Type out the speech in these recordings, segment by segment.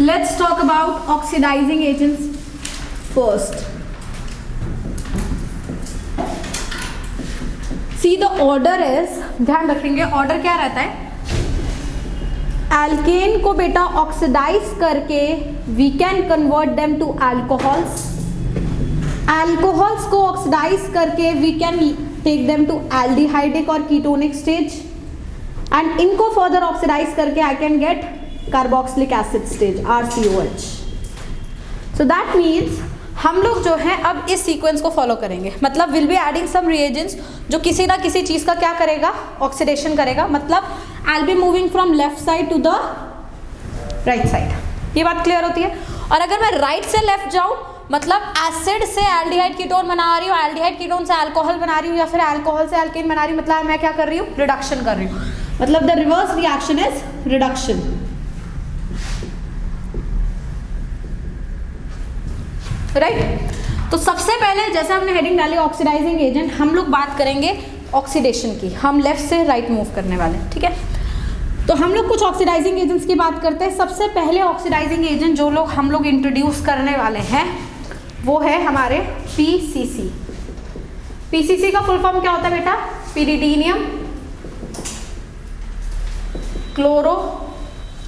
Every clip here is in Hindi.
Let's talk about oxidizing agents first. See the order is, ध्यान रखेंगे ऑर्डर क्या रहता है, एल्केन को बेटा ऑक्सीडाइज करके we can convert them to alcohols, alcohols को ऑक्सीडाइज करके we can take them to aldehydic और कीटोनिक स्टेज, एंड इनको फर्दर ऑक्सीडाइज करके I can get carboxylic acid stage RCOH. So that means हम लोग जो है अब इस सीक्वेंस को फॉलो करेंगे, मतलब will be adding some reagents जो किसी ना किसी चीज का क्या करेगा, ऑक्सीडेशन करेगा. मतलब I will be moving from left side to the right side. ये बात क्लियर होती है. और अगर मैं राइट से लेफ्ट जाऊं, मतलब एसिड से एल्डिहाइड कीटोन बना रही हूँ, एल्डिहाइड कीटोन से अल्कोहल बना रही हूँ, या फिर अल्कोहल से एल्केन बना रही हूँ, मतलब मैं क्या कर रही हूँ, रिडक्शन कर रही हूँ. मतलब the reverse reaction is reduction. Right. तो सबसे पहले जैसे हमने हेडिंग डाली ऑक्सीडाइजिंग एजेंट, हम लोग बात करेंगे ऑक्सीडेशन की. हम लेफ्ट से राइट मूव करने वाले, ठीक है. तो हम लोग कुछ ऑक्सीडाइजिंग एजेंट्स की बात करते हैं. सबसे पहले ऑक्सीडाइजिंग एजेंट जो लोग हम लोग इंट्रोड्यूस करने वाले हैं वो है हमारे PCC. PCC का फुल फॉर्म क्या होता है बेटा, पिरिडीनियम क्लोरोक्रोमेट.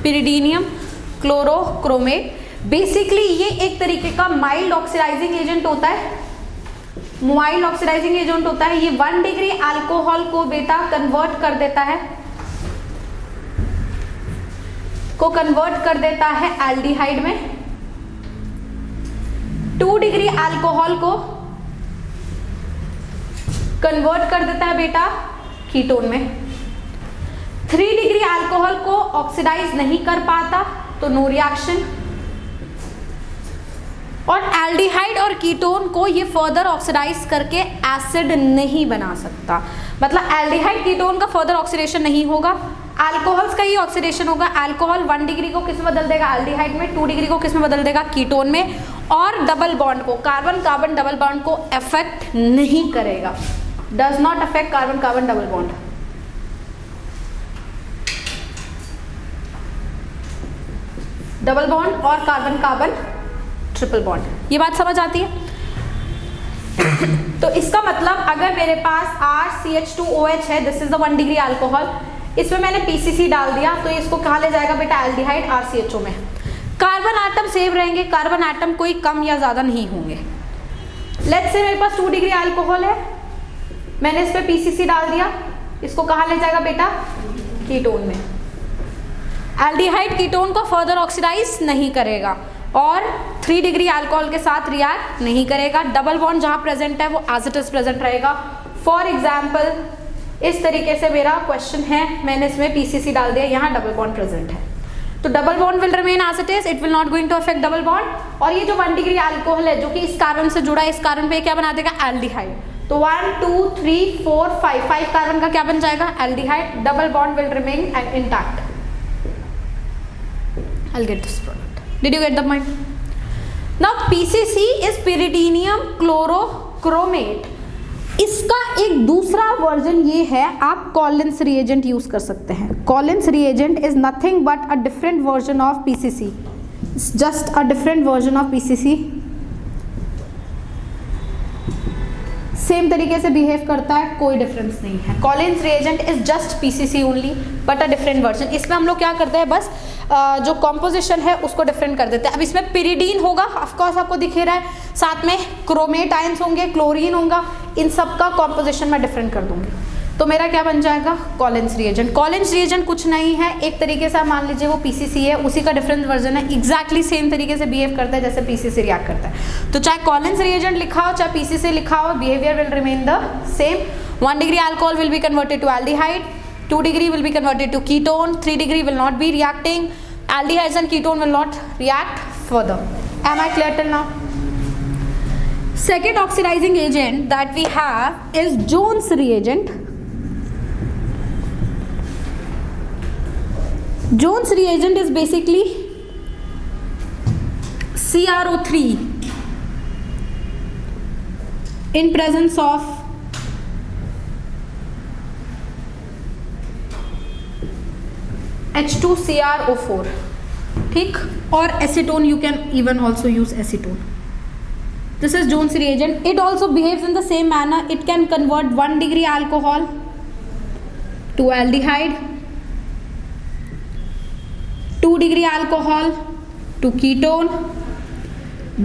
पिरिडीनियम क्लोरोक्रोमेट बेसिकली ये एक तरीके का माइल्ड ऑक्सीडाइजिंग एजेंट होता है. माइल्ड ऑक्सीडाइजिंग एजेंट होता है. ये 1 डिग्री अल्कोहल को बेटा कन्वर्ट कर देता है, एल्डिहाइड में. 2 डिग्री अल्कोहल को कन्वर्ट कर देता है बेटा कीटोन में. 3 डिग्री अल्कोहल को ऑक्सीडाइज नहीं कर पाता तो नो रिएक्शन. और एल्डिहाइड और कीटोन को ये फर्दर ऑक्सीडाइज करके एसिड नहीं बना सकता. मतलब एल्डिहाइड कीटोन का फर्दर ऑक्सीडेशन नहीं होगा, अल्कोहल्स का ही ऑक्सीडेशन होगा. अल्कोहल 1 डिग्री को किस में बदल देगा, एल्डिहाइड में. 2 डिग्री को किस में बदल देगा, कीटोन में. और डबल बॉन्ड को, कार्बन कार्बन डबल बॉन्ड को अफेक्ट नहीं करेगा. Does not affect carbon carbon double bond. Double bond और कार्बन कार्बन ट्रिपल बॉन्ड. ये बात समझ आती है. तो इसका मतलब अगर मेरे पास RCH2OH है, this is the 1 degree alcohol, इसमें मैंने PCC डाल दिया तो इसको कहाँ ले जाएगा बेटा, एल्डिहाइड RCHO में. कार्बन आटम सेम रहेंगे, कार्बन आटम कोई कम या ज्यादा नहीं होंगे. लेट्स से मेरे पास 2 डिग्री अल्कोहल है, मैंने इस पे PCC डाल दिया, इसको कहाँ ले जाएगा बेटा, कीटोन में. एल्डिहाइड कीटोन को फर्दर ऑक्सीडाइज नहीं करेगा और 3 डिग्री अल्कोहल के साथ रिएक्ट नहीं करेगा. डबल बॉन्ड जहां प्रेजेंट है वो एज इट इज प्रेजेंट रहेगा. फॉर एग्जांपल इस तरीके से मेरा क्वेश्चन है, मैंने इसमें PCC डाल दिया, यहाँ डबल बॉन्ड प्रेजेंट है, तो double bond will remain as it is, it will not going to affect double bond. और ये जो 1 डिग्री अल्कोहल है जो कि इस कार्बन से जुड़ा है, इस कार्बन पे क्या बना देगा, एल्डिहाइड. तो 1 2 3 4 5 कार्बन का क्या बन जाएगा, aldehyde. Double bond will remain intact. I'll get this product. Did you get the point? Now PCC is pyridinium chlorochromate. इसका एक दूसरा वर्जन ये है, आप कॉलिन्स रिएजेंट यूज कर सकते हैं. Collins reagent is nothing but a different version of PCC. Just a different version of PCC. Same तरीके से बिहेव करता है, कोई डिफरेंस नहीं है. Collins reagent is just PCC only but a different version. इसमें हम लोग क्या करते हैं, बस जो कॉम्पोजिशन है उसको डिफरेंट कर देते हैं. अब इसमें पिरिडीन होगा, ऑफकोर्स आपको दिख रहा है, साथ में क्रोमेट आयंस होंगे, क्लोरीन होगा, इन सब का कॉम्पोजिशन मैं डिफरेंट कर दूंगी. तो मेरा क्या बन जाएगा, कॉलिन्स रिएजेंट. कॉलिन्स रिएजेंट कुछ नहीं है, एक तरीके से मान लीजिए वो PCC है, उसी का डिफरेंट वर्जन है. एग्जैक्टली सेम तरीके से बिहेव करता है जैसे PCC रिएक्ट करता है. तो चाहे कॉलिन्स रिएजेंट लिखा हो चाहे PCC लिखा हो, behaviour will remain the same. 1 degree alcohol will be converted to aldehyde, 2 degree will be converted to ketone, 3 degree will not be reacting, aldehydes and ketone will not react further. Am I clear till now? Second oxidizing agent that we have is Jones reagent. Jones reagent is basically CrO3 in presence of H2CrO4, ठीक, और acetone you can even also use acetone. This is Jones reagent. It also behaves in the same manner. It can convert 1 degree alcohol to aldehyde, 2 degree alcohol to ketone,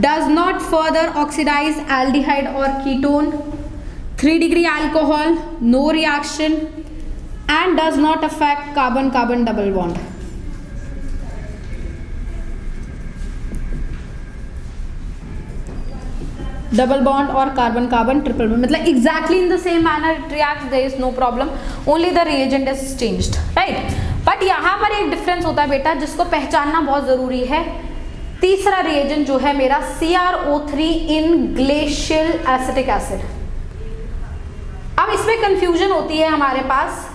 does not further oxidize aldehyde or ketone, 3 degree alcohol, no reaction, and does not affect carbon-carbon double bond. Double bond or carbon-carbon triple bond, मतलब exactly in the same manner it reacts, there is no problem, only the reagent is changed, right? But यहाँ पर एक difference होता है बेटा जिसको पहचानना बहुत ज़रूरी है. तीसरा reagent जो है मेरा CrO3 in glacial acetic acid. अब इसमें confusion होती है हमारे पास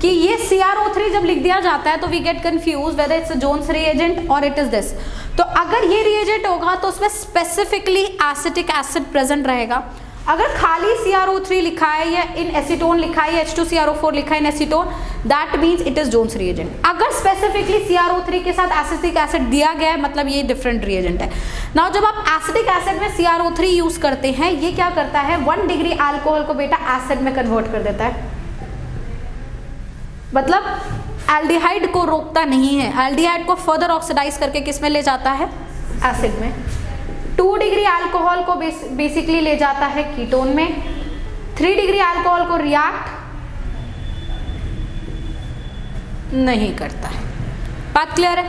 कि ये CrO3 जब लिख दिया जाता है तो we get confused whether it's a Jones reagent or it is this. तो अगर ये रिएजेंट होगा तो उसमें स्पेसिफिकली एसिटिक एसिड प्रेजेंट रहेगा. अगर खाली CrO3 लिखा है या इन एसीटोन लिखा है या H2CrO4 लिखा है in acetone, that means it is Jones reagent. अगर स्पेसिफिकली CrO3 के साथ एसिटिक एसिड दिया गया है मतलब ये डिफरेंट रिएजेंट है. नाउ जब आप एसिटिक एसिड में CrO3 यूज करते हैं, ये क्या करता है, 1 डिग्री अल्कोहल को बेटा एसिड में कन्वर्ट कर देता है, मतलब एल्डिहाइड को रोकता नहीं है, एल्डिहाइड को फर्दर ऑक्सीडाइज करके किस में ले जाता है, एसिड में. 2 डिग्री अल्कोहल को बेसिकली ले जाता है कीटोन में, 3 डिग्री अल्कोहल को रिएक्ट नहीं करता है. बात क्लियर है?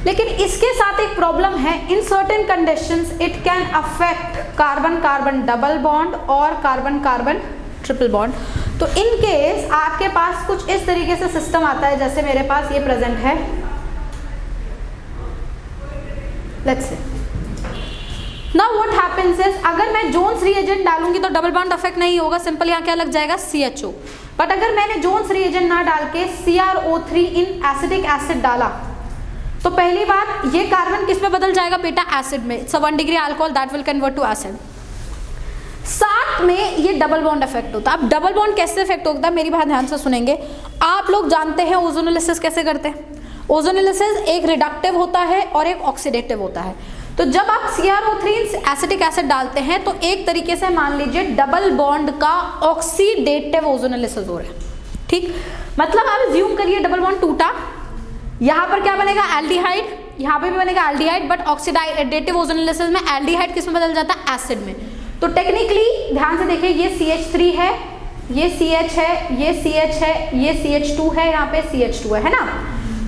लेकिन इसके साथ एक प्रॉब्लम है, in certain conditions it can affect carbon carbon double bond और कार्बन कार्बन ट्रिपल बॉन्ड. तो इन केस आपके पास कुछ इस तरीके से सिस्टम आता है जैसे मेरे पास ये प्रेजेंट है. Let's say now what happens is, अगर मैं जोन्स रिएजेंट डालूंगी तो डबल बॉन्ड अफेक्ट नहीं होगा, सिंपल यहाँ क्या लग जाएगा, CHO. बट अगर मैंने जोन्स रिएजेंट ना डाल के CrO3 इन एसिटिक एसिड डाला तो पहली बात ये कार्बन किस में बदल जाएगा बेटा, एसिड में. It's a 1 degree alcohol that will convert to acid. साथ में ये डबल बॉन्ड इफेक्ट होता है. अब डबल बॉन्ड कैसे इफेक्ट होता है, मेरी बात ध्यान से सुनेंगे. आप लोग जानते हैं ओजोनोलिसिस कैसे करते हैं. ओजोनोलिसिस एक रिडक्टिव होता है और एक ऑक्सीडेटिव होता है. तो जब आप CrO3 एसिटिक एसिड डालते हैं तो एक तरीके से मान लीजिए डबल बॉन्ड का ऑक्सीडेटिव ओजोनोलिसिस हो रहा है, ठीक. मतलब आप अज्यूम करिए डबल बॉन्ड टूटा, यहाँ पर क्या बनेगा, एल्डिहाइड, यहाँ पे भी बनेगा एल्डिहाइड, बट ऑक्सीडेटिव ओजोनोलिसिस में एल्डिहाइड किस में बदल जाता है, एसिड में. तो टेक्निकली ध्यान से देखिए, ये CH3 है, ये CH है, ये CH है, ये CH2 है, यहाँ पे CH2 है ना.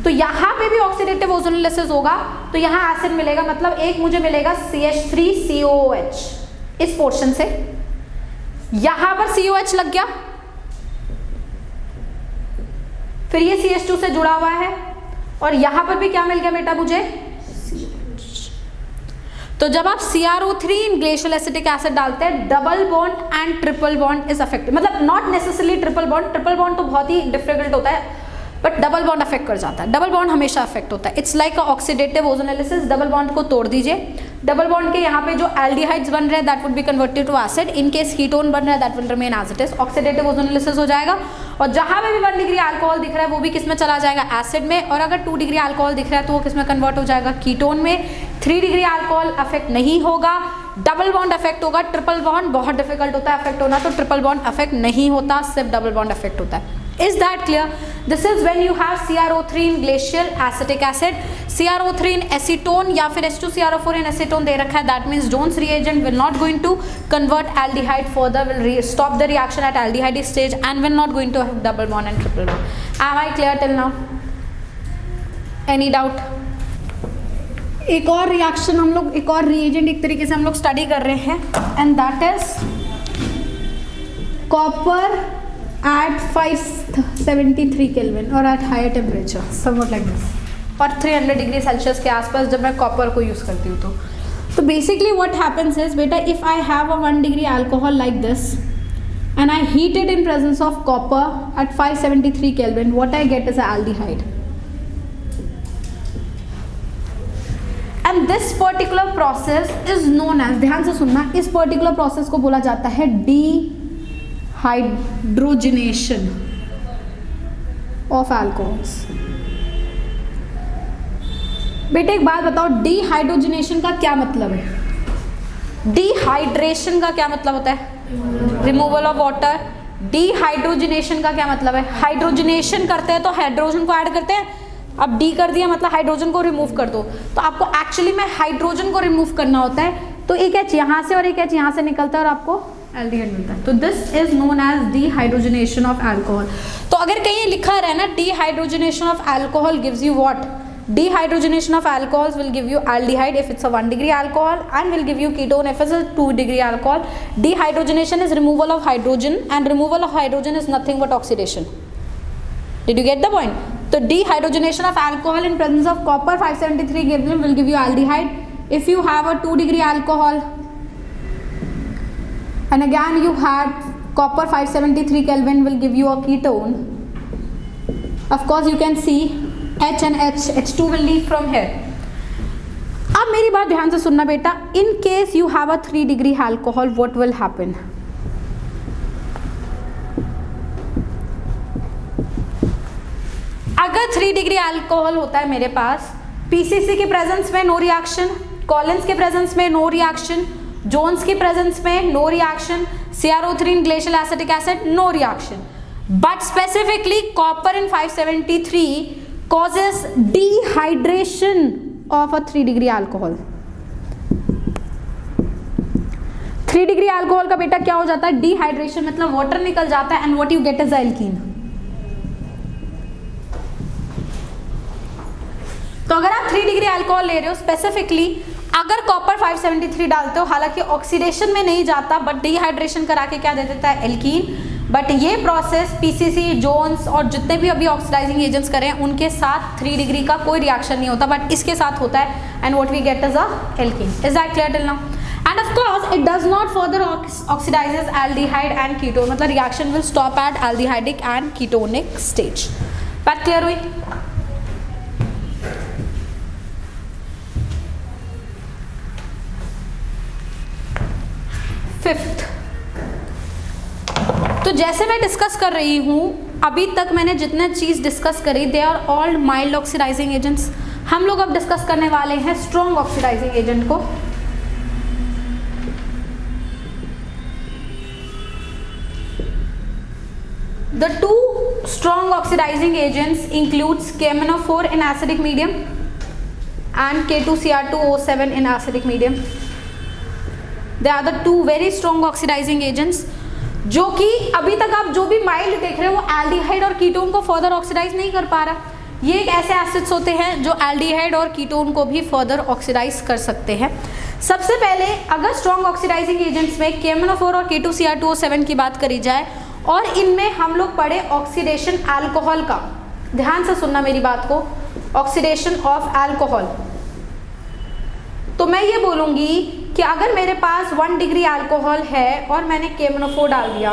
तो यहाँ पे भी ऑक्सीडेटिव ओजोनोलिसिस होगा तो यहाँ एसिड मिलेगा, मतलब एक मुझे मिलेगा CH3COOH इस पोर्शन से, यहाँ पर COH लग गया, फिर ये CH2 से जुड़ा हुआ है और यहाँ पर भी क्या मिल गया बेटा मुझे, तो जब आप CrO3 इन ग्लेशियल एसिटिक एसिड डालते हैं double bond and triple bond is affected. मतलब नॉट नेसेसरली ट्रिपल बॉन्ड तो बहुत ही डिफिकल्ट होता है, बट डबल बॉन्ड अफेक्ट कर जाता है. डबल बॉन्ड हमेशा अफेक्ट होता है. It's like oxidative ozonolysis. Double bond को तोड़ दीजिए, डबल बॉन्ड के यहाँ पे जो एल्डिहाइड्स बन रहे हैं that would be converted to acid. In case ketone बन रहा है that will remain as it is. Oxidative ozonolysis हो जाएगा और जहाँ पे भी 1 डिग्री अल्कोहल दिख रहा है वो भी किस में चला जाएगा, एसिड में. और अगर 2 डिग्री अल्कोहल दिख रहा है तो वो किस में कन्वर्ट हो जाएगा, कीटोन में. 3 डिग्री अल्कोहल अफेक्ट नहीं होगा, डबल बॉन्ड अफेक्ट होगा. ट्रिपल बॉन्ड बहुत डिफिकल्ट होता है अफेक्ट होना, तो ट्रिपल बॉन्ड अफेक्ट नहीं होता, सिर्फ डबल बॉन्ड अफेक्ट होता है. Is that clear? This is when you have CrO3 in glacial acetic acid, CrO3 in acetone या फिर H2CrO4 in acetone दे रखा है. That means Jones reagent will not going to convert aldehyde further, will stop the reaction at aldehyde stage and will not going to have double bond and triple bond. Am I clear till now? Any doubt? एक और रिएक्शन हम लोग, एक और रिएजेंट एक तरीके से हम लोग स्टडी कर रहे हैं and that is copper at 573 Kelvin or at higher temperature, somewhat like this, और 300 डिग्री सेल्सियस के आसपास जब मैं कॉपर को यूज़ करती हूँ तो बेसिकली व्हाट हैपेंस इज बेटा, if I have a 1 degree alcohol like this and I heat it in presence of copper at 573 Kelvin, what I get is an aldehyde. And this particular process is known as, ध्यान से सुनना, इस particular process को बोला जाता है dehydrogenation of alcohols. बेटे एक बात बताओ, डिहाइड्रोजनेशन का क्या मतलब है? डिहाइड्रेशन का क्या मतलब होता है? Removal of water. डिहाइड्रोजनेशन का क्या मतलब है? हाइड्रोजनेशन करते हैं तो हाइड्रोजन को ऐड करते हैं, अब डी कर दिया मतलब हाइड्रोजन को रिमूव कर दो, तो आपको एक्चुअली में हाइड्रोजन को रिमूव करना होता है, तो एक एच यहाँ से और एक एच यहाँ से निकलता है और आपको एल्डिहाइड मिलता है, तो this is known as dehydrogenation of alcohol. तो अगर कहीं लिखा रहे ना dehydrogenation of alcohol gives you what? Dehydrogenation of alcohols will give you aldehyde if it's a 1 degree alcohol, and will give you ketone if it's a 2 degree alcohol. Dehydrogenation is removal of hydrogen, and removal of hydrogen is nothing but oxidation. Did you get the point? So dehydrogenation of alcohol in presence of copper 573 will give you aldehyde. If you have a 2 degree alcohol and again you had copper 573 Kelvin will give you a ketone. Of course you can see H and H2 will leave from here. अब मेरी बात ध्यान से सुनना बेटा, in case you have a 3 degree alcohol, what will happen? अगर 3 डिग्री अल्कोहल होता है मेरे पास, पीसीसी के प्रेजेंस में नो रिएक्शन, कॉलिन्स के प्रेजेंस में नो रिएक्शन, जोन्स के प्रेजेंस में no reaction, CrO3 glacial acetic acid no reaction, but specifically copper in 573 causes dehydration of a 3 degree alcohol. 3 degree alcohol का बेटा क्या हो जाता है? Dehydration मतलब वाटर निकल जाता है, and what you get is alkene. तो अगर आप 3 डिग्री अल्कोहल ले रहे हो स्पेसिफिकली, अगर कॉपर 573 डालते हो, हालांकि ऑक्सीडेशन में नहीं जाता बट डिहाइड्रेशन करा के क्या दे देता है? एल्कीन। बट ये प्रोसेस पीसीसी, जोन्स और जितने भी अभी ऑक्सीडाइजिंग एजेंट्स करें उनके साथ 3 डिग्री का कोई रिएक्शन नहीं होता, बट इसके साथ होता है, and what we get is a alkene. Is that clear till now? And of course it does not further oxidises aldehyde and ketone, मतलब reaction will stop at aldehydic and ketonic stage. बात क्लियर हुई? फिफ्थ, तो जैसे मैं डिस्कस कर रही हूँ अभी तक मैंने जितने चीज़ डिस्कस करी they are all mild oxidising agents. हम लोग अब डिस्कस करने वाले हैं स्ट्रॉन्ग ऑक्सीडाइजिंग एजेंट को। The two strong oxidizing agents includes KMnO4 in acidic medium and K2Cr2O7 in acidic medium. They are the two very strong oxidizing agents जो कि अभी तक आप जो भी माइल्ड देख रहे हो वो एल्डिहाइड और कीटोन को फर्दर ऑक्सीडाइज नहीं कर पा रहा। ये एक ऐसे एसिड्स होते हैं जो एल्डिहाइड और कीटोन को भी फर्दर ऑक्सीडाइज कर सकते हैं। सबसे पहले अगर स्ट्रॉन्ग ऑक्सीडाइजिंग एजेंट्स में KMnO4 और K2Cr2O7 की बात करी जाए और इनमें हम लोग पढ़े ऑक्सीडेशन अल्कोहल का, ध्यान से सुनना मेरी बात को, ऑक्सीडेशन ऑफ अल्कोहल, तो मैं ये बोलूँगी कि अगर मेरे पास 1 डिग्री अल्कोहल है और मैंने KMnO4 डाल दिया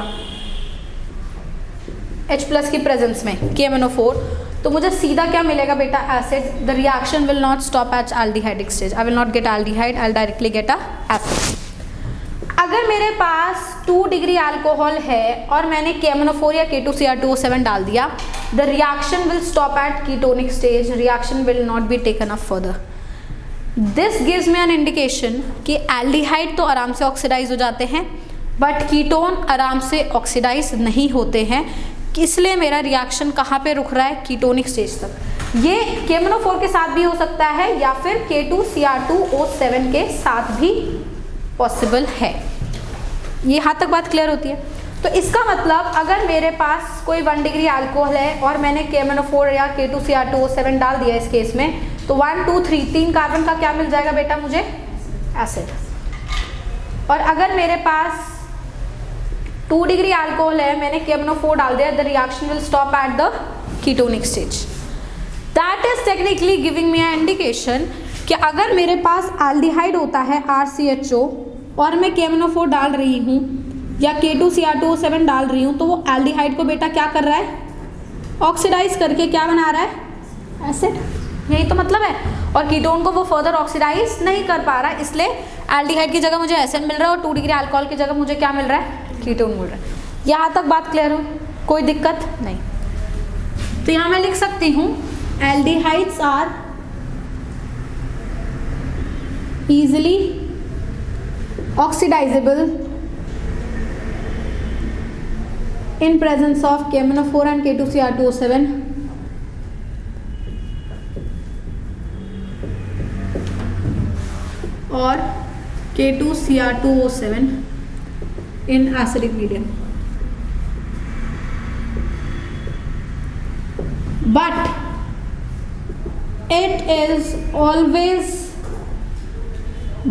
H+ की प्रेजेंस में KMnO4, तो मुझे सीधा क्या मिलेगा बेटा? Acid. The reaction will not stop at aldehydic stage, I will not gate aldehyde, I will directly get a acid. अगर मेरे पास 2 डिग्री अल्कोहल है और मैंने KMnO4 या K2Cr2O7 डाल दिया, the reaction will stop eight ketonic stage, reaction will not be taken up further. This gives me an indication कि एल्डिहाइड तो आराम से ऑक्सीडाइज हो जाते हैं बट कीटोन आराम से ऑक्सीडाइज नहीं होते हैं, इसलिए मेरा रिएक्शन कहाँ पे रुक रहा है? कीटोनिक स्टेज तक। ये KMnO4 के साथ भी हो सकता है या फिर K2Cr2O7 के साथ भी पॉसिबल है। ये यहाँ तक बात क्लियर होती है? तो इसका मतलब अगर मेरे पास कोई 1 डिग्री अल्कोहल है और मैंने KMnO4 या K2Cr2O7 डाल दिया इस केस में, तो 1 2 3 3 कार्बन का क्या मिल जाएगा बेटा मुझे? एसिड। और अगर मेरे पास 2 डिग्री अल्कोहल है, मैंने KMnO4 डाल दिया, the reaction will stop at the ketonic stage. That is technically giving me an indication कि अगर मेरे पास एल्डिहाइड होता है RCHO और मैं KMnO4 डाल रही हूँ या K2Cr2O7 डाल रही हूँ, तो वो एल्डिहाइड को बेटा क्या कर रहा है? ऑक्सीडाइज करके क्या बना रहा है? एसिड। यही तो मतलब है। और कीटोन को वो फर्दर ऑक्सीडाइज नहीं कर पा रहा है, इसलिए एल्डिहाइड की जगह मुझे एसिड मिल रहा है और 2 डिग्री अल्कोहल की जगह मुझे क्या मिल रहा है? कीटोन मिल रहा है। यहाँ तक बात क्लियर हो? कोई दिक्कत नहीं। तो यहाँ मैं लिख सकती हूँ aldehydes are easily oxidizable in presence of KMnO4 and K2Cr2O7 or K2Cr2O7 in acidic medium. But it is always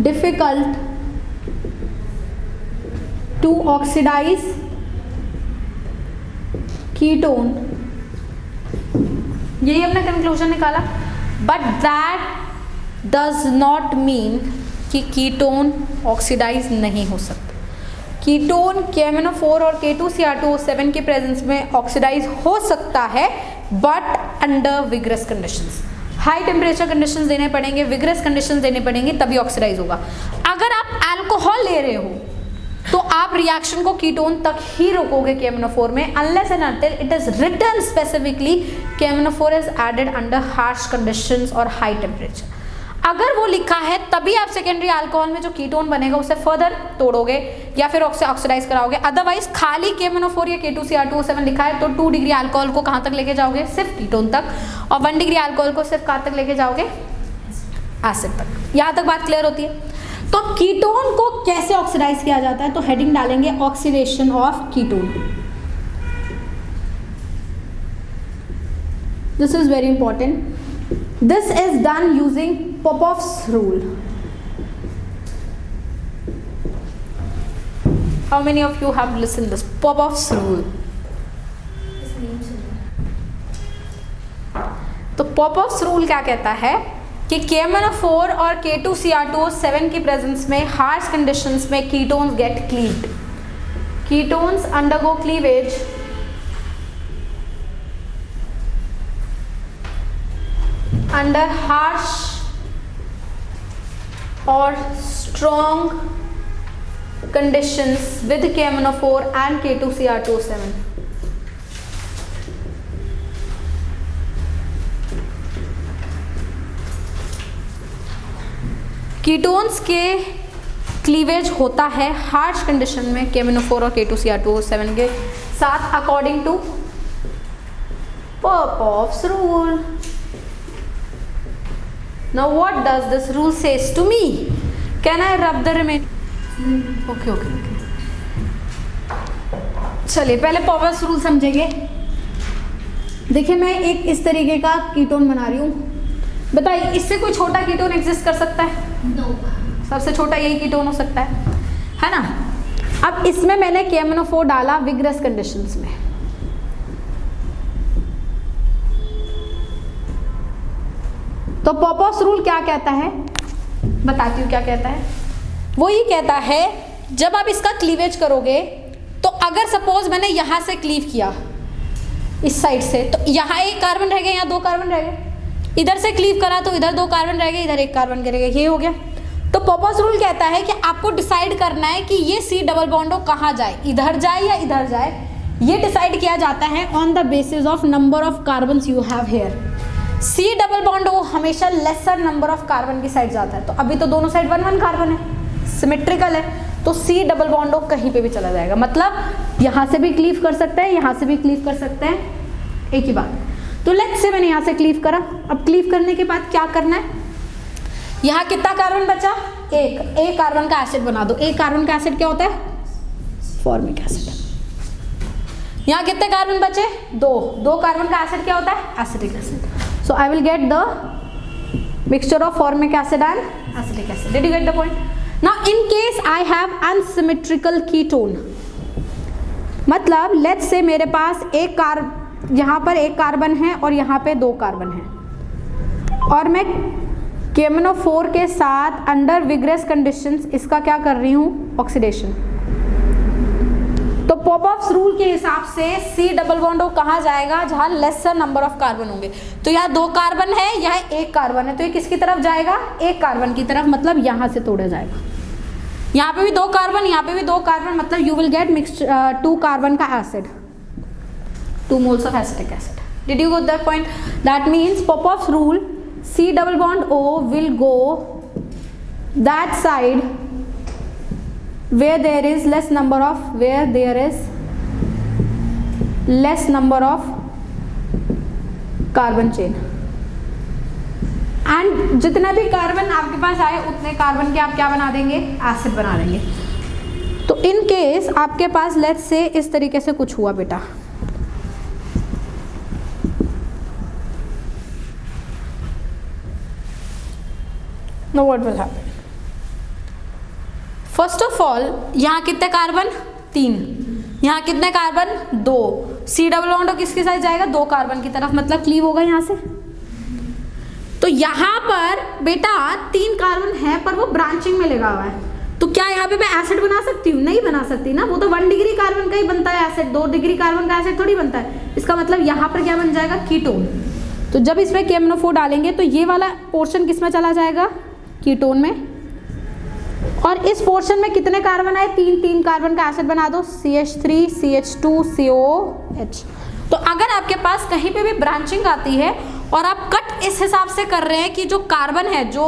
difficult to oxidize ketone, यही हमने कंक्लूजन निकाला. But that does not mean कि कीटोन ऑक्सीडाइज नहीं हो सकता. कीटोन KMnO4 और K2Cr2O7 के प्रेजेंस में ऑक्सीडाइज हो सकता है, but under vigorous conditions. High temperature conditions देने पड़ेंगे, विग्रस कंडीशंस देने पड़ेंगे, तभी ऑक्सीडाइज होगा. अगर आप अल्कोहल ले रहे हो तो आप रिएक्शन को कीटोन तक ही रोकोगे KMnO4 में, unless and until it is written specifically KMnO4 is added under harsh conditions और हाई टेम्परेचर. अगर वो लिखा है तभी आप सेकेंडरी अल्कोहल में जो कीटोन बनेगा उसे फर्दर तोड़ोगे या फिर उसे ऑक्सीडाइज कराओगे. अदरवाइज खाली KMnO4 या K2Cr2O7 लिखा है तो 2 डिग्री अल्कोहल को कहाँ तक लेके जाओगे, सिर्फ कीटोन तक, और 1 डिग्री अल्कोहल को सिर्फ कहाँ तक लेके जाओगे, एसिड तक. यहाँ तक बात क्लियर होती है. तो कीटोन को कैसे ऑक्सीडाइज किया जाता है, तो हेडिंग डालेंगे oxidation of ketone. This is very important. This is done using Popoff's rule. How many of you have listened this Popoff's rule? तो Popoff's rule क्या कहता है कि KMnO4 और K2Cr2O7 की प्रेजेंस में हार्श कंडीशंस में ketones get cleaved. Ketones undergo cleavage under harsh or strong conditions with KMnO4 and K2Cr2O7. Ketones के क्लीवेज होता है हार्श कंडीशन में KMnO4 और K2Cr2O7 के साथ according to Popoff's rule. Now what does this rule says to me? Can I rub the remain? Okay. चलिए पहले Popoff's rule समझेंगे. देखिए मैं एक इस तरीके का कीटोन बना रही हूँ. बताइए इससे कोई छोटा कीटोन एग्जिस्ट कर सकता है? No. सबसे छोटा यही कीटोन हो सकता है ना. अब इसमें मैंने KMnO4 डाला विग्रस कंडीशंस में. तो Popoff's रूल क्या कहता है, बताती हूँ क्या कहता है. वो ये कहता है जब आप इसका क्लीवेज करोगे तो अगर सपोज मैंने यहाँ से क्लीव किया इस साइड से, तो यहाँ एक कार्बन रह गया, यहाँ 2 कार्बन रह गए. इधर से क्लीव करा तो इधर 2 कार्बन रह गए, इधर 1 कार्बन रह गया, ये हो गया. तो Popoff's रूल कहता है कि आपको डिसाइड करना है कि ये C डबल बॉन्ड कहाँ जाए, इधर जाए या इधर जाए. ये डिसाइड किया जाता है on the basis of number of carbon you have here. C double bond वो हमेशा लेसर नंबर ऑफ कार्बन की साइड जाता है. तो अभी तो दोनों साइड 1 1 कार्बन है, सिमेट्रिकल है, तो C डबल बॉन्ड कहीं पे भी चला जाएगा. मतलब यहाँ से भी क्लीव कर सकते हैं, यहाँ से भी क्लीव कर सकते हैं, एक ही बात. तो लेट्स से मैंने यहाँ से क्लीव करा. अब क्लीव करने के बाद क्या करना है, यहाँ कितना कार्बन बचा, एक कार्बन का एसिड बना दो. एक कार्बन का एसिड क्या होता है, फॉर्मिक एसिड. यहाँ कितने कार्बन बचे, 2 कार्बन का एसिड क्या होता है, acetic acid. So I will get the mixture of formic acid and acetic acid. Did you get the point? Now in case I have unsymmetrical ketone, मतलब let's say मेरे पास यहाँ पर 1 कार्बन है और यहाँ पे 2 कार्बन है, और मैं KMnO4 के साथ अंडर विग्रस कंडीशंस इसका क्या कर रही हूँ, ऑक्सीडेशन. तो Popoff's रूल के हिसाब से C डबल बॉन्ड कहाँ जाएगा, जहाँ लेसर नंबर ऑफ कार्बन होंगे. तो यहाँ 2 कार्बन है, यहाँ 1 कार्बन है, तो ये किसकी तरफ जाएगा, 1 कार्बन की तरफ, मतलब यहाँ से तोड़ा जाएगा. यहाँ पे भी 2 कार्बन, यहाँ पे भी 2 कार्बन, मतलब you will get mix 2 carbon का acid, 2 moles of acetic acid. Did you get that point? That means Popoff's rule, C double bond O will go that side where there is less number of carbon chain, and जितने भी कार्बन आपके पास आए उतने कार्बन के आप क्या बना देंगे, एसिड बना देंगे। तो इन केस आपके पास लेट्स से इस तरीके से कुछ हुआ बेटा, know what will happen, first of all यहाँ कितने कार्बन 3, यहाँ कितने कार्बन 2, सी डबल बॉन्ड किसके साथ जाएगा, 2 कार्बन की तरफ, मतलब क्लीव होगा यहाँ से। तो यहाँ पर बेटा 3 कार्बन है पर वो ब्रांचिंग में लगा हुआ है, तो क्या यहाँ पे मैं एसिड बना सकती हूँ, नहीं बना सकती ना, वो तो 1 डिग्री कार्बन का ही बनता है एसिड, 2 डिग्री कार्बन का एसिड थोड़ी बनता है। इसका मतलब यहाँ पर क्या बन जाएगा, कीटोन। तो जब इसमें KMnO4 डालेंगे तो ये वाला पोर्शन किस में चला जाएगा, कीटोन में, और इस पोर्शन में कितने कार्बन आए, 3 कार्बन का एसिड बना दो, CH3 CH2 COH। तो अगर आपके पास कहीं पे भी ब्रांचिंग आती है और आप कट इस हिसाब से कर रहे हैं कि जो कार्बन है जो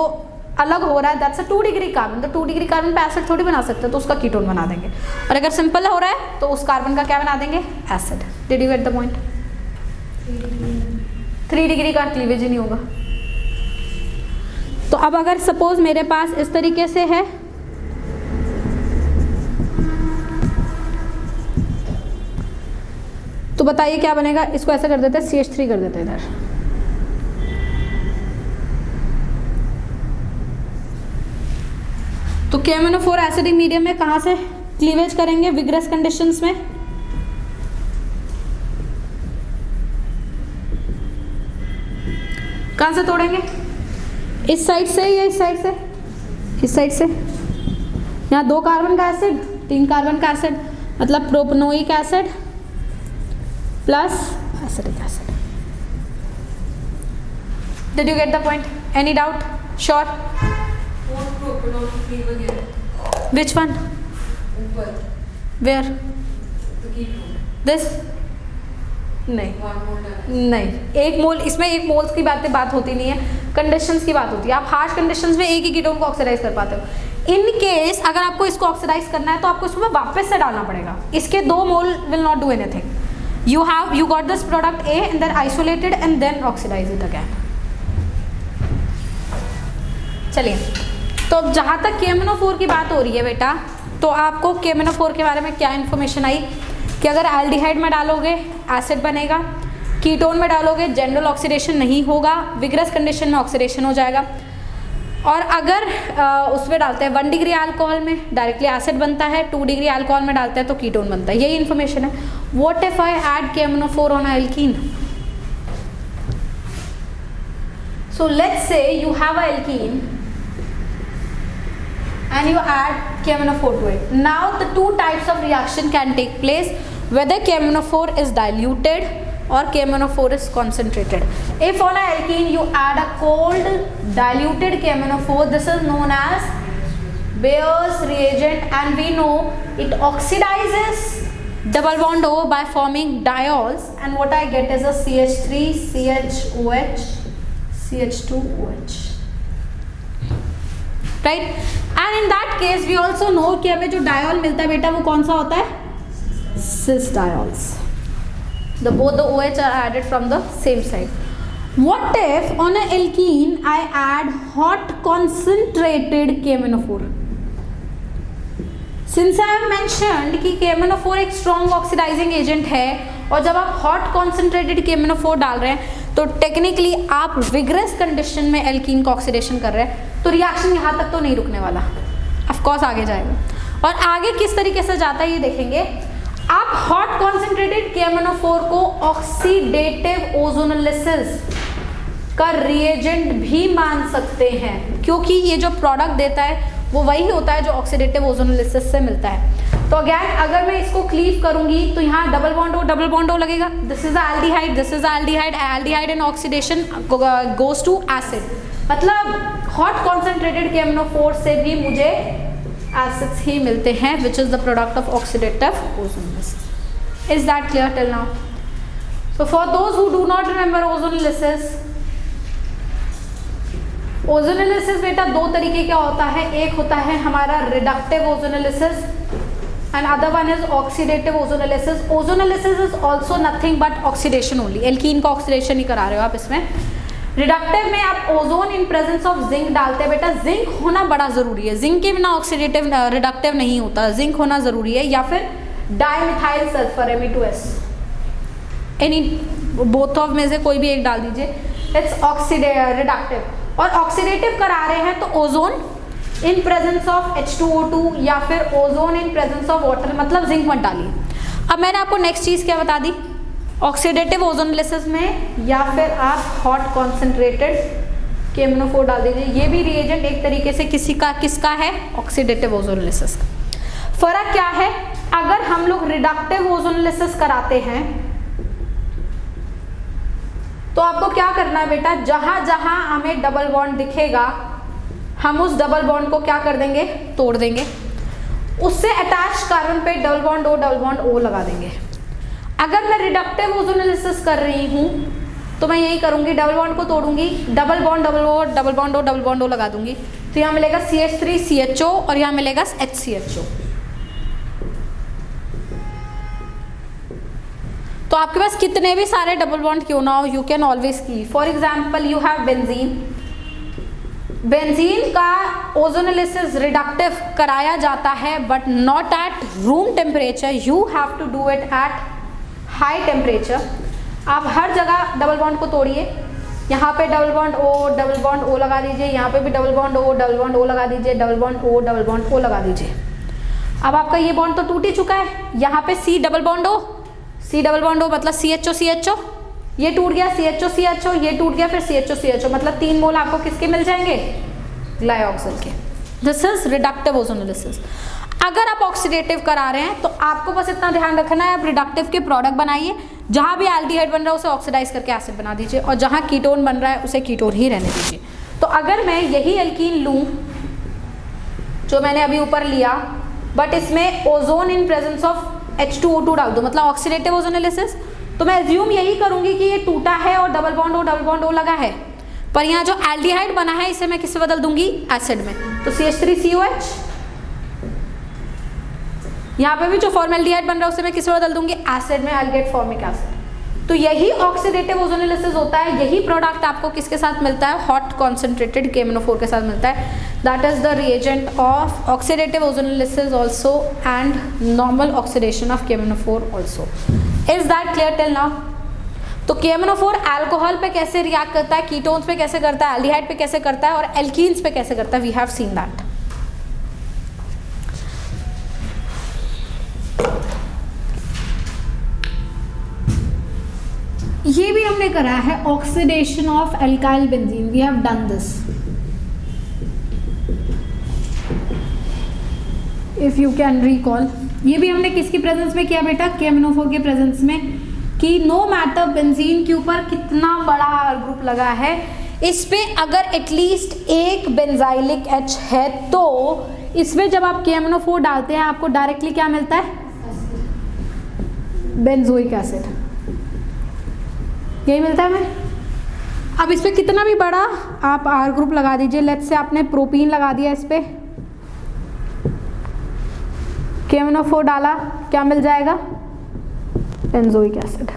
अलग हो रहा है दैट्स अ 2 डिग्री कार्बन, तो 2 डिग्री कार्बन पे एसिड थोड़ी बना सकते, तो उसका कीटोन बना देंगे। और अगर सिंपल हो रहा है तो उस कार्बन का क्या बना देंगे, acid. Did you get the point? 3 degree का क्लीवेज ही नहीं होगा। तो अब अगर सपोज मेरे पास इस तरीके से है, तो बताइए क्या बनेगा, इसको ऐसा कर देते हैं, CH3 कर देते हैं इधर, तो KMnO4 एसिडिक मीडियम में कहाँ से क्लीवेज करेंगे, विग्रस कंडीशंस में, कहाँ से तोड़ेंगे, इस साइड से या इस साइड से, इस साइड से। यहाँ 2 कार्बन का एसिड 3 कार्बन का एसिड, मतलब propanoic acid plus acidic acid. Did you get the point? Any doubt? Sure? Which one? Where? This? नहीं, 1 मोल, इसमें 1 मोल्स की बात होती नहीं है, कंडीशंस की बात होती है। आप हार्श कंडीशंस में एक ही कीटोन को ऑक्सीडाइज कर पाते हो। इन केस अगर आपको इसको ऑक्सीडाइज करना है तो आपको इसमें वापस से डालना पड़ेगा, इसके 2 mole will not do anything. you got this product A and then isolated and then oxidize it again। चलिए, तो अब जहाँ तक KMnO4 की बात हो रही है बेटा, तो आपको KMnO4 के बारे में क्या इन्फॉर्मेशन आई कि अगर एल्डिहाइड में डालोगे एसिड बनेगा, कीटोन में डालोगे जनरल ऑक्सीडेशन नहीं होगा, विग्रस कंडीशन में ऑक्सीडेशन हो जाएगा, और अगर उसमें डालते हैं 1 डिग्री अल्कोहल में डायरेक्टली एसिड बनता है, 2 डिग्री अल्कोहल में डालते हैं तो कीटोन बनता है। यही इन्फॉर्मेशन है। What if I add KMnO4 on alkene? So let's say you have a alkene and you add KMnO4 to it. Now the 2 types of reaction can take place, whether KMnO4 is diluted or KMnO4 is concentrated. If on a alkene you add a cold diluted KMnO4, this is known as Bayer's reagent, and we know it oxidizes double bond O by forming diols, and what I get is a CH3 CHOH CH2OH, right? And in that case we also know कि हमें जो डायोल मिलता है बेटा वो कौन सा होता है, cis diols. Both the OH are added from the same side. What if on a alkene I add hot concentrated KMnO4? Since I have mentioned कि KMnO4 एक strong oxidizing agent है, और जब आप hot concentrated KMnO4 डाल रहे हैं तो टेक्निकली आप विग्रस कंडीशन में एल्कीन का ऑक्सीडेशन कर रहे हैं, तो रिएक्शन यहाँ तक तो नहीं रुकने वाला, ऑफ कोर्स आगे जाएगा। और आगे किस तरीके से जाता है ये देखेंगे। आप हॉट कॉन्सेंट्रेटेड KMnO4 को ऑक्सीडेटिव ओजोनोलिसिस का रिएजेंट भी मान सकते हैं, क्योंकि ये जो प्रोडक्ट देता है वो वही होता है जो ऑक्सीडेटिव ओजोनोलिसिस से मिलता है। तो अगेन अगर मैं इसको क्लीव करूंगी तो यहाँ डबल बॉन्ड O लगेगा, this is aldehyde, this is aldehyde, aldehyde in oxidation goes to acid, मतलब हॉट कॉन्सेंट्रेटेड KMnO4 से भी मुझे एसिड्स ही मिलते हैं, which is the product of oxidative ozonolysis. Is that clear till now? So for those who do not remember ozonolysis, ozonolysis बेटा दो तरीके का होता है, एक होता है हमारा reductive ozonolysis and other one is oxidative ozonolysis. Ozonolysis is also nothing but oxidation only, alkene का ऑक्सीडेशन ही करा रहे हो आप इसमें। रिडक्टिव में आप ozone in presence of zinc डालते हैं। बेटा जिंक होना बड़ा जरूरी है, जिंक के बिना ऑक्सीडेटिव रिडक्टिव नहीं होता, जिंक होना जरूरी है, या फिर dimethyl sulphur Me2S, any both of में से कोई भी एक डाल दीजिए, इट्स रिडक्टिव। और ऑक्सीडेटिव करा रहे हैं तो ozone in presence of H2O2 या फिर ozone in presence of water, मतलब जिंक मत डालिए। अब मैंने आपको नेक्स्ट चीज क्या बता दी, ऑक्सीडेटिव ओजोनोलिसिस में या फिर आप हॉट कॉन्सेंट्रेटेड KMnO4 डाल दीजिए। ये भी रिएजेंट एक तरीके से किसका है, ऑक्सीडेटिव ओजोनोलिसिस का। फर्क क्या है, अगर हम लोग रिडक्टिव ओजोनोलिसिस कराते हैं तो आपको क्या करना है बेटा, जहां जहां हमें डबल बॉन्ड दिखेगा हम उस डबल बॉन्ड को क्या कर देंगे, तोड़ देंगे, उससे अटैच कार्बन पे डबल बॉन्ड O लगा देंगे। अगर मैं रिडक्टिव ओजोनोलिसिस कर रही हूं तो मैं यही करूंगी, डबल बॉन्ड को तोड़ूंगी, डबल बॉन्ड O लगा दूंगी, तो यहाँ मिलेगा CH3CHO और यहाँ मिलेगा HCHO। तो आपके पास कितने भी सारे डबल बॉन्ड क्यों ना हो, यू कैन ऑलवेज की, for example you have benzene का ओजोनोलिसिस रिडक्टिव कराया जाता है but not at room temperature, you have to do it at high temperature. आप हर जगह डबल बॉन्ड को तोड़िए, यहाँ पे डबल बॉन्ड O लगा दीजिए, यहाँ पे भी डबल बॉन्ड O लगा दीजिए, डबल बॉन्ड O लगा दीजिए। अब आपका ये बॉन्ड तो टूट ही चुका है, यहाँ पे C डबल बॉन्ड O मतलब CHO, ये टूट गया, CHO, ये टूट गया, फिर CHO, मतलब 3 मोल आपको किसके मिल जाएंगे, ग्लाइऑक्सिल के। This is reductive ozonolysis. अगर आप ऑक्सीडेटिव करा रहे हैं तो आपको बस इतना ध्यान रखना है, आप रिडक्टिव के प्रोडक्ट बनाइए, जहां भी एल्डिहाइड बन रहा है उसे ऑक्सीडाइज करके एसिड बना दीजिए, और जहां कीटोन बन रहा है उसे कीटोन ही रहने दीजिए। तो अगर मैं यही एल्कीन लूं जो मैंने अभी ऊपर लिया, बट इसमें ozone in presence of H2O2 डाल दो, मतलब ऑक्सीडेटिव ओजोनोलिसिस, तो मैं एज्यूम यही करूंगी कि ये टूटा है और डबल बॉन्ड O लगा है, पर यहाँ जो एल्डिहाइड बना है इसे मैं किससे बदल दूंगी, एसिड में, तो CH3COH। यहाँ पे भी जो फॉर्मेल्डिहाइड बन रहा है उसे मैं किससे बदल दूंगी, एसिड में, आई गेट फॉर्मिक एसिड। तो यही ऑक्सीडेटिव ओजोनोलिसिस होता है, यही प्रोडक्ट आपको किसके साथ मिलता है, हॉट कॉन्सेंट्रेटेड KMnO4 के साथ मिलता है। That is the reagent of oxidative ozonolysis also and normal oxidation of KMnO4 also. Is that clear till now? तो KMnO4 अल्कोहल पे कैसे रिएक्ट करता है, कीटोन्स पे कैसे करता है, एल्डिहाइड पे कैसे करता है, और एल्कीन्स पे कैसे करता है, वी हैव सीन दैट। ये भी हमने करा है, oxidation of alkyl benzene, we have done this, if you can recall. ये भी हमने किसकी प्रेजेंस में किया बेटा, KMnO4 के प्रेजेंस में, कि नो मैटर बेंजीन के ऊपर कितना बड़ा ग्रुप लगा है, इस पे अगर एटलीस्ट एक बेंजाइलिक H है तो इसमें जब आप KMnO4 डालते हैं आपको डायरेक्टली क्या मिलता है, बेंजोइक एसिड, यही मिलता है हमें। अब इस पे कितना भी बड़ा आप R ग्रुप लगा दीजिए, लेट्स से आपने प्रोपीन लगा दिया, इस पे KMnO4 डाला, क्या मिल जाएगा, बेंजोइक एसिड।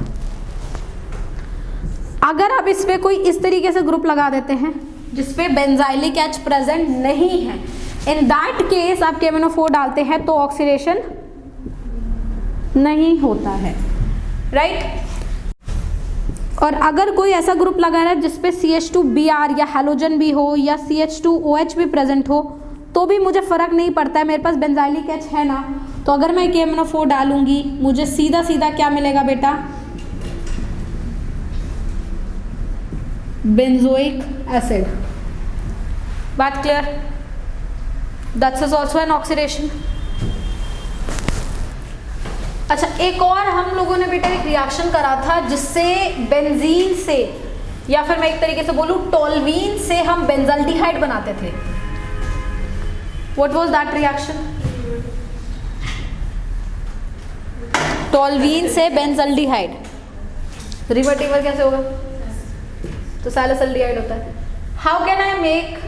अगर आप इस पे कोई इस तरीके से ग्रुप लगा देते हैं जिसपे बेंजाइलिक H प्रेजेंट नहीं है, इन दैट केस आप KMnO4 डालते हैं तो ऑक्सीडेशन नहीं होता है, राइट। और अगर कोई ऐसा ग्रुप लगा रहा है जिसपे CH2Br या हैलोजन भी हो या CH2OH भी प्रेजेंट हो तो भी मुझे फर्क नहीं पड़ता है, मेरे पास बेंजाइलिक H है ना, तो अगर मैं KMnO4 डालूंगी मुझे सीधा सीधा क्या मिलेगा बेटा, बेंजोइक एसिड। बात clear? That's is also an oxidation. अच्छा, एक और हम लोगों ने बेटा एक रिएक्शन करा था जिससे बेंजीन से, या फिर मैं एक तरीके से बोलूं टोल्वीन से हम बेंजल्डिहाइड बनाते थे। What was that reaction? Toluene से बेंजल्डिहाइड, रिवर्टिबल कैसे होगा, तो सैलिसल्डिहाइड होता है। How can I make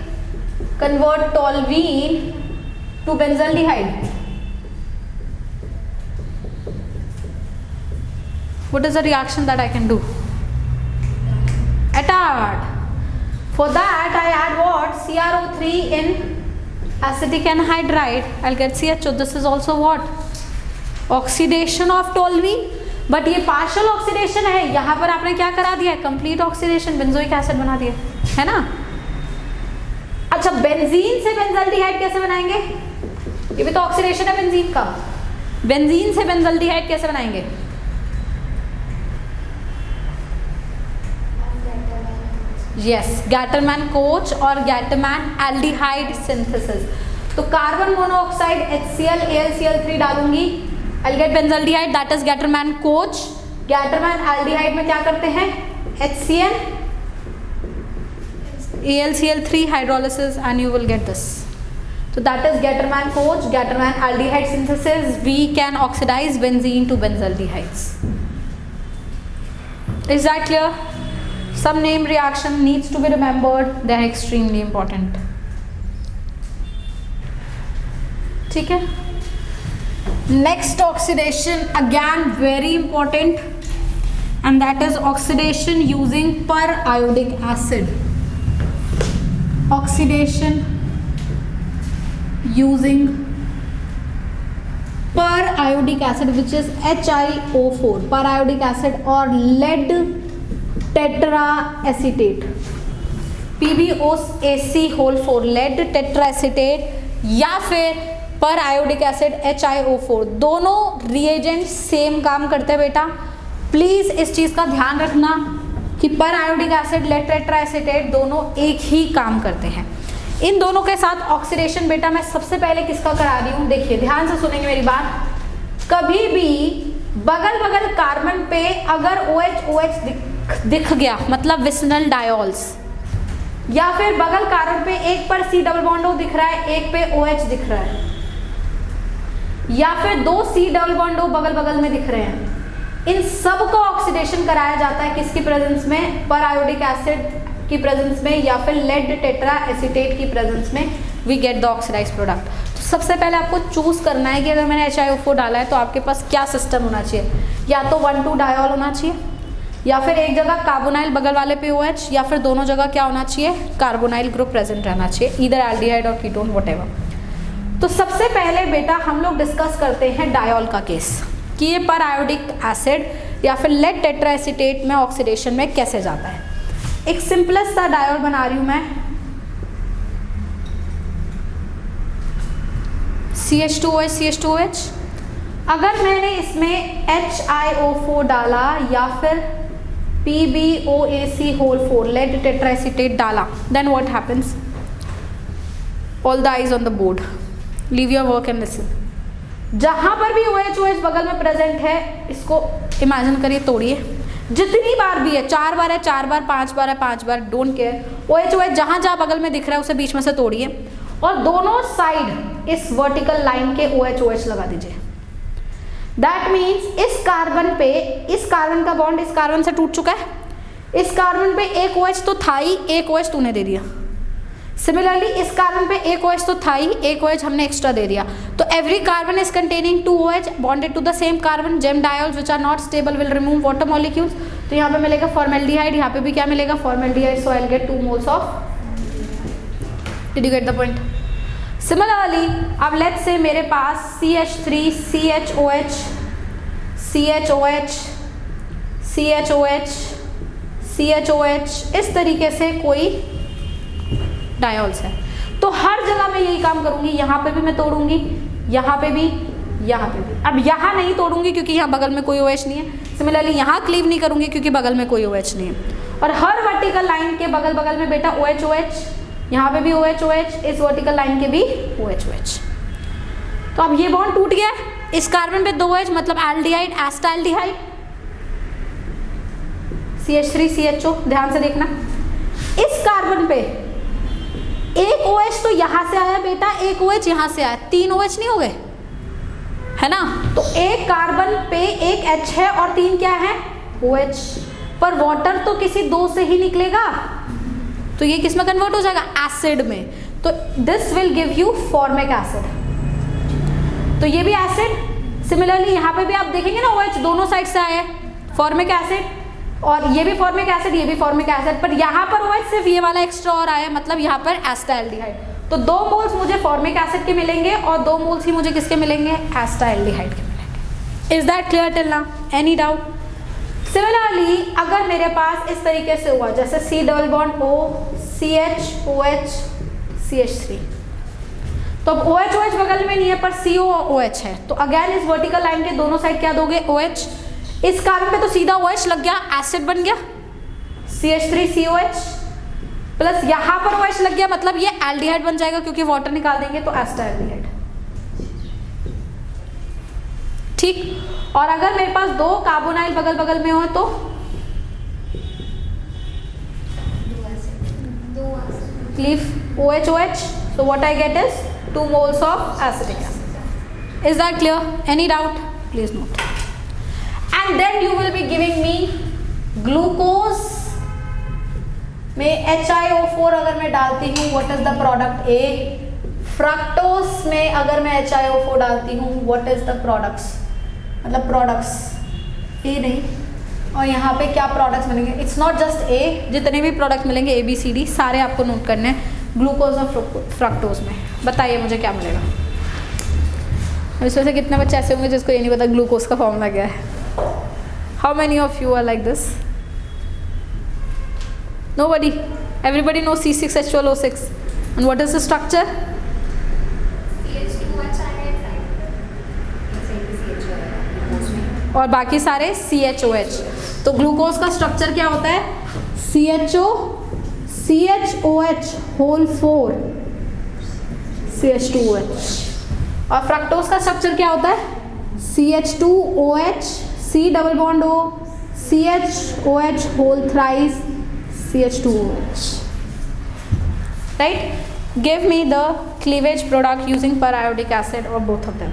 convert toluene to benzaldehyde? What is the reaction that I can do? Add. For that I add what? CrO3 in acetic anhydride. I'll get CHO. This is also what? Oxidation of toluene. But ये partial oxidation है. यहाँ पर आपने क्या करा दिया है? Complete oxidation. बेंजोइक एसिड बना दिया है ना? अच्छा, बेंजीन से बेंजल्डिहाइड कैसे बनाएंगे? ये भी तो ऑक्सीडेशन है बेंजीन का. बेंजीन से बेंजल्डिहाइड कैसे बनाएंगे? यस, गैटरमैन कोच और गैटरमैन एल्डिहाइड सिंथेसिस. तो कार्बन मोनोऑक्साइड HCl AlCl3 डालूंगी, I will get benzaldehyde, that is Gattermann coach. Gattermann aldehyde में क्या करते हैं? HCl AlCl3 hydrolysis and you will get this. So that is Gattermann coach, Gattermann aldehyde synthesis. We can oxidize benzene to benzaldehydes. Is that clear? Some name reaction needs to be remembered. They are extremely important. ठीक है. Next oxidation again very important, and that is oxidation using periodic acid. Oxidation using periodic acid, which is HiO4, periodic acid, or lead tetraacetate, PbOAc4, lead tetraacetate, या फिर periodic acid HiO4. दोनों रिएजेंट सेम काम करते हैं बेटा. प्लीज इस चीज का ध्यान रखना कि periodic acid, lead tetraacetate दोनों एक ही काम करते हैं. इन दोनों के साथ ऑक्सीडेशन बेटा मैं सबसे पहले किसका करा रही हूँ? देखिए, ध्यान से सुनेंगे मेरी बात. कभी भी बगल बगल कार्बन पे अगर OH दिख गया, मतलब विसिनल डायोल्स, या फिर बगल कार्बन पे एक पर C डबल बॉन्ड O दिख रहा है, एक पे OH दिख रहा है, या फिर दो C डबल बॉन्ड O बगल बगल में दिख रहे हैं, इन सब को ऑक्सीडेशन कराया जाता है किसकी प्रेजेंस में? periodic acid की प्रेजेंस में, या फिर lead tetraacetate की प्रेजेंस में we get the oxidized product. तो सबसे पहले आपको चूज करना है कि अगर मैंने HiO4 डाला है तो आपके पास क्या सिस्टम होना चाहिए. या तो 1,2 डायोल होना चाहिए, या फिर एक जगह कार्बोनाइल बगल वाले पे OH, या फिर दोनों जगह क्या होना चाहिए? कार्बोनाइल ग्रुप प्रेजेंट रहना चाहिए, ईदर एल्डिहाइड और कीटोन व्हाटएवर. तो सबसे पहले बेटा हम लोग डिस्कस करते हैं डायोल का केस कि ये periodic एसिड या फिर lead tetraacetate में ऑक्सीडेशन में कैसे जाता है. एक सिंपलेस्ट सा डायोल बना रही हूं मैं, CH2OH CH2OH. अगर मैंने इसमें HiO4 डाला या फिर PbOAc4 lead tetraacetate डाला, then what happens? All the eyes on the board. Leave your work and listen. जहां पर भी OH बगल में प्रेजेंट है, इसको इमेजिन करिए, तोड़िए. जितनी बार भी है, 4 बार है 4 बार, 5 बार है 5 बार, डोंट केयर. OH जहां जहां बगल में दिख रहा है उसे बीच में से तोड़िए और दोनों साइड इस वर्टिकल लाइन के OH लगा दीजिए. दैट मीन्स इस कार्बन पे, इस कार्बन का बॉन्ड इस कार्बन से टूट चुका है, इस कार्बन पे एक OH तो था ही, एक OH तूने दे दिया. सिमिलरली इस कार्बन पे एक OH तो था ही, एक OH हमने एक्स्ट्रा दे दिया. तो every carbon is containing 2 OH bonded to the same carbon. Gem diols which are not stable will remove water molecules. तो यहाँ पे मिलेगा फॉर्मेल्डिहाइड, यहाँ पे भी क्या मिलेगा? Formaldehyde. So I will get 2 moles of. Did you get the point? Similarly अब लेट्स से मेरे पास CH3 CHOH CHOH CHOH CHOH इस तरीके से कोई डायोल्स है. तो हर जगह मैं यही काम करूंगी. यहाँ पे भी मैं तोड़ूंगी, यहाँ पे भी, यहाँ पे भी. अब यहाँ नहीं तोड़ूंगी क्योंकि यहाँ बगल में कोई OH नहीं है. सिमिलरली यहाँ क्लीव नहीं करूंगी क्योंकि बगल में कोई OH नहीं है. और हर वर्टिकल लाइन के बगल बगल में बेटा OH, यहाँ पे भी OH, इस वर्टिकल लाइन के भी OH. तो अब ये बॉन्ड टूट गया. इस कार्बन पे 2 OH मतलब एल्डिहाइड, एस्टाल्डिहाइड, CH3 CHO. ध्यान से देखना, इस कार्बन पे एक OH तो यहां से आया बेटा, एक OH यहां से आया, 3 OH नहीं हो गए, है ना? तो एक कार्बन पे एक H है और 3 क्या है? OH. पर वाटर तो किसी 2 से ही निकलेगा. तो ये किस में कन्वर्ट हो जाएगा, एसिड में। तो this will give you formic acid. तो ये भी एसिड, सिमिलरली यहाँ पे भी आप देखेंगे ना OH दोनों साइड से आया है फॉर्मिक एसिड, और ये भी फॉर्मिक एसिड, ये भी फॉर्मिक एसिड, पर यहाँ पर OH सिर्फ ये वाला एक्स्ट्रा और आया, मतलब यहाँ पर एसिटाल्डिहाइड। तो 2 मोल्स मुझे फॉर्मिक एसिड के मिलेंगे और 2 मोल्स ही मुझे किसके मिलेंगे, एसिटाल्डिहाइड के मिलेंगे। Is that clear till now? Any doubt? Similarly अगर मेरे पास इस तरीके से हुआ, जैसे C double bond O CH OH CH3, तो अब OH OH बगल में नहीं है पर CO OH है, तो अगेन इस वर्टिकल लाइन के दोनों साइड क्या दोगे, OH। इस कार्बन पे तो सीधा OH लग गया, एसिड बन गया CH3COH, प्लस यहाँ पर OH लग गया, मतलब ये एल्डिहाइड बन जाएगा क्योंकि वाटर निकाल देंगे तो एसिटाल्डिहाइड। ठीक। और अगर मेरे पास 2 कार्बोनाइल बगल बगल में हो तो leave OH OH, so what I get is 2 moles of acetic acid. Is that clear? Any doubt? Please note. And then you will be giving me glucose में HiO4 अगर मैं डालती हूँ, what is the product A? Fructose में अगर मैं HiO4 डालती हूँ, what is the products? मतलब products A नहीं, और यहाँ पे क्या प्रोडक्ट्स मिलेंगे, इट्स नॉट जस्ट A, जितने भी प्रोडक्ट्स मिलेंगे ABCD सारे आपको नोट करने हैं ग्लूकोज और फ्रक्टोज में। बताइए मुझे क्या मिलेगा। इसमें से कितने बच्चे ऐसे होंगे जिसको ये नहीं पता ग्लूकोज का फॉर्मूला क्या है? How many of you are like this? Nobody? Everybody know C6H12O6। And what is the structure? और बाकी सारे CHOH। तो ग्लूकोज का स्ट्रक्चर क्या होता है? CHOH whole 4 CH2OH। और फ्रक्टोज का स्ट्रक्चर क्या होता है? CH2OH C double bond O CHOH whole thrice CH2OH। Right? Give me the cleavage product using periodic acid or both of them.